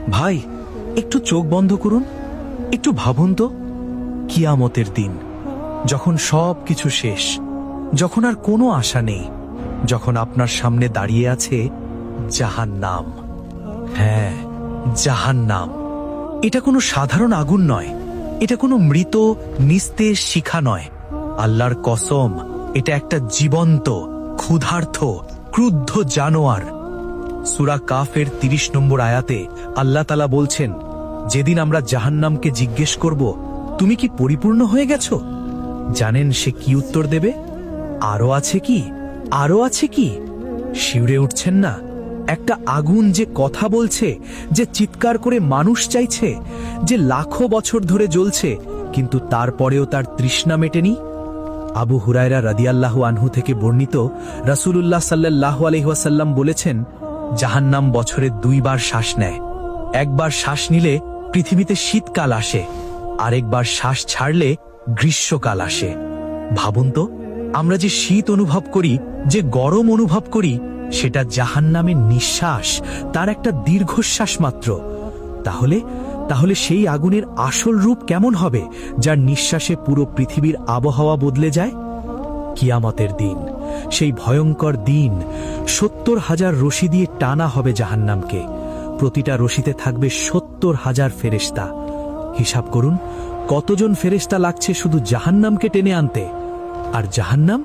ভাই, একটু চোখ বন্ধ করুন, একটু ভাবুন তো, কিয়ামতের দিন, যখন সব কিছু শেষ, যখন আর কোনো আশা নেই, যখন আপনার সামনে দাঁড়িয়ে আছে জাহান্নাম। হ্যাঁ, জাহান্নাম। এটা কোনো সাধারণ আগুন নয়, এটা কোনো মৃত নিস্তেজ শিখা নয়। আল্লাহর কসম, এটা একটা জীবন্ত, ক্ষুধার্ত, ক্রুদ্ধ জানোয়ার। সূরা কাফের ৩০ নম্বর আয়াতে আল্লাহ তাআলা বলছেন, যেদিন আমরা জাহান্নামকে জিজ্ঞেস করব, তুমি কি পরিপূর্ণ হয়ে গেছো? জানেন সে কি উত্তর দেবে? আরো আছে কি, আরো আছে কি? শিউরে উঠছেন না? একটা আগুন যে কথা বলছে, যে চিৎকার করে মানুষ চাইছে, যে লাখো বছর ধরে জ্বলছে, কিন্তু তারপরেও তার তৃষ্ণা মেটেনি। আবু হুরায়রা রাদিয়াল্লাহু আনহু থেকে বর্ণিত, রাসূলুল্লাহ সাল্লাল্লাহু আলাইহি ওয়াসাল্লাম বলেছেন, জাহান্নাম বছরে 2 বার শ্বাস নেয়। একবার শ্বাস নিলে পৃথিবীতে শীতকাল আসে, আরেকবার শ্বাস ছাড়লে গ্রীষ্মকাল আসে। ভাবুন তো, আমরা যে শীত অনুভব করি, যে গরম অনুভব করি, সেটা জাহান্নামের নিঃশ্বাস, তার একটা দীর্ঘশ্বাস মাত্র। তাহলে তাহলে সেই আগুনের আসল রূপ কেমন হবে, যার নিঃশ্বাসে পুরো পৃথিবীর আবহাওয়া বদলে যায়? কিয়ামতের দিন, সেই ভয়ঙ্কর দিন, ৭০,০০০ রশি দিয়ে টানা হবে জাহান্নামকে। প্রতিটা রশিতে থাকবে ৭০,০০০ ফেরেশতা। হিসাব করুন, কতজন ফেরেশতা লাগছে শুধু জাহান্নামকে টেনে আনতে। আর জাহান্নাম,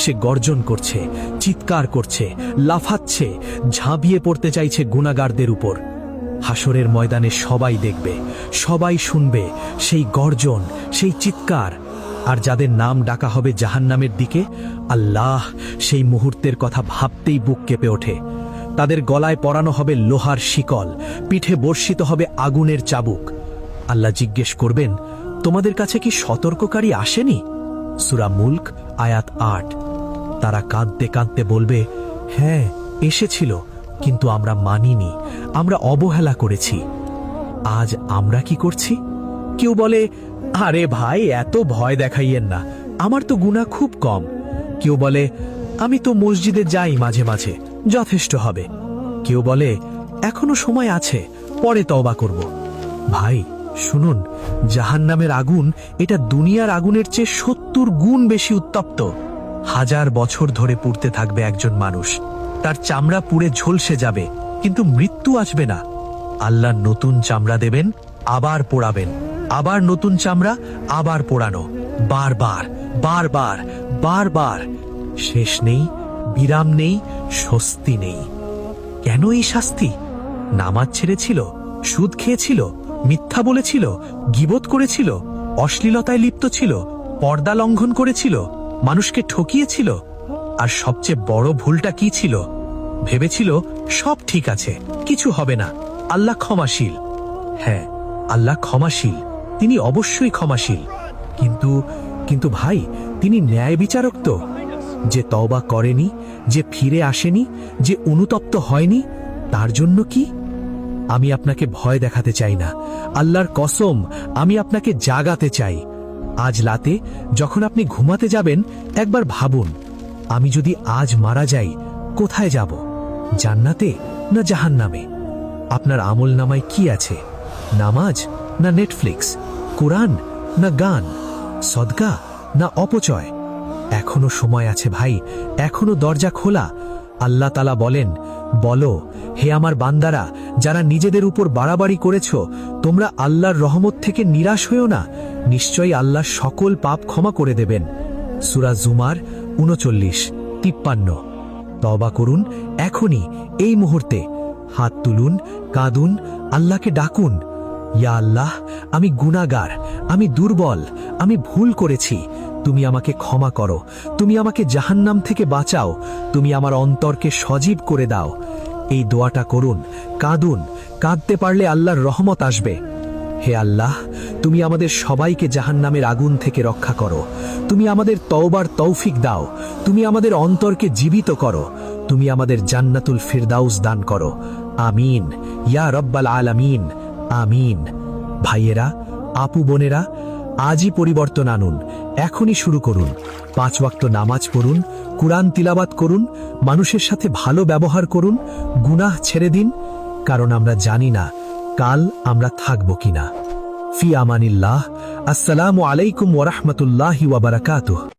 সে গর্জন করছে, চিৎকার করছে, লাফাচ্ছে, ঝাঁপিয়ে পড়তে চাইছে গুনাহগারদের উপর। হাসরের ময়দানে সবাই দেখবে, সবাই শুনবে সেই গর্জন, সেই চিৎকার। আর যাদের নাম ডাকা হবে জাহান্নামের দিকে, আল্লাহ, সেই মুহূর্তের কথা ভাবতেই বুক কেঁপে ওঠে। তাদের গলায় পরানো হবে লোহার শিকল, পিঠে বর্ষিত হবে আগুনের চাবুক। আল্লাহ জিজ্ঞেস করবেন, তোমাদের কাছে কি সতর্ককারী আসেনি? সূরা মুলক আয়াত ৮। তারা কাঁদতে কাঁদতে বলবে, হ্যাঁ এসেছিল, কিন্তু আমরা মানিনি, আমরা অবহেলা করেছি। আজ আমরা কি করছি? কেউ বলে, আরে ভাই, এত ভয় দেখাইয়েন না, আমার তো গুনাহ খুব কম। কেউ বলে, আমি তো মসজিদে যাই মাঝে মাঝে, যথেষ্ট হবে। কেউ বলে, এখনো সময় আছে, পরে তওবা করব। ভাই শুনুন, জাহান্নামের আগুন, এটা দুনিয়ার আগুনের চেয়ে ৭০ গুণ বেশি উত্তপ্ত। 1000 বছর ধরে পুড়তে থাকবে একজন মানুষ, তার চামড়া পুড়ে ঝলসে যাবে, কিন্তু মৃত্যু আসবে না। আল্লাহ নতুন চামড়া দেবেন, আবার পোড়াবেন, আবার নতুন চামড়া, আবার পোড়ানো, বারবার বারবার বারবার। শেষ নেই, বিরাম নেই, স্বস্তি নেই। কেন এই শাস্তি? নামাজ ছেড়েছিল, সুদ খেয়েছিল, মিথ্যা বলেছিল, গীবত করেছিল, অশ্লীলতায় লিপ্ত ছিল, পর্দা লঙ্ঘন করেছিল, মানুষকে ঠকিয়েছিল। আর সবচেয়ে বড় ভুলটা কি ছিল? ভেবেছিল সব ঠিক আছে, কিছু হবে না, আল্লাহ ক্ষমাশীল। হ্যাঁ, আল্লাহ ক্ষমাশীল, তিনি অবশ্যই ক্ষমাশীল। কিন্তু কিন্তু ভাই, তিনি ন্যায় বিচারক তো। যে তওবা করেনি, যে ফিরে আসেনি, যে অনুতপ্ত হয়নি, তার জন্য কি? আমি আপনাকে ভয় দেখাতে চাই না, আল্লাহর কসম, আমি আপনাকে জাগাতে চাই। আজ রাতে যখন আপনি ঘুমাতে যাবেন, একবার ভাবুন, আমি যদি আজ মারা যাই, কোথায় যাব? জান্নাতে না জাহান্নামে? আপনার আমল নামায় কি আছে? নামাজ না নেটফ্লিক্স? কোরআন না গান? সদকা না অপচয়? এখনো সময় আছে ভাই, এখনো দরজা খোলা। আল্লাহ তাআলা বলেন, বলো, হে আমার বান্দারা, যারা নিজেদের উপর বাড়াবাড়ি করেছ, তোমরা আল্লাহর রহমত থেকে নিরাশ হইও না, নিশ্চয়ই আল্লাহ সকল পাপ ক্ষমা করে দেবেন। সূরা জুমার ৩৯-৫৩। তওবা করুন এখনই, এই মুহূর্তে। হাত তুলুন, কাঁদুন, আল্লাহকে ডাকুন, ইয়া আল্লাহ, আমি গুনাহগার, আমি দুর্বল, আমি ভুল করেছি, তুমি আমাকে ক্ষমা করো, তুমি আমাকে জাহান্নাম থেকে বাঁচাও, তুমি আমার অন্তরকে সজীব করে দাও। এই দোয়াটা করুন, কাঁদুন, কাঁদতে পারলে আল্লাহর রহমত আসবে। হে আল্লাহ, তুমি আমাদের সবাইকে জাহান্নামের আগুন থেকে রক্ষা করো, তুমি আমাদের তওবার তৌফিক দাও, তুমি আমাদের অন্তরকে জীবিত করো, তুমি আমাদের জান্নাতুল ফিরদাউস দান করো। আমিন ইয়া রব্বাল আলামিন, আমিন। ভাইয়েরা, আপু বোনেরা, আজই পরিবর্তন আনুন, এখনই শুরু করুন। 5 ওয়াক্ত নামাজ পড়ুন, কুরআন তিলাওয়াত করুন, মানুষের সাথে ভালো ব্যবহার করুন, গুনাহ ছেড়ে দিন। কারণ আমরা জানি না কাল আমরা থাকব কিনা। ফি আমানিল্লাহ। আসসালামু আলাইকুম ওয়া রাহমাতুল্লাহি ওয়া বারাকাতুহু।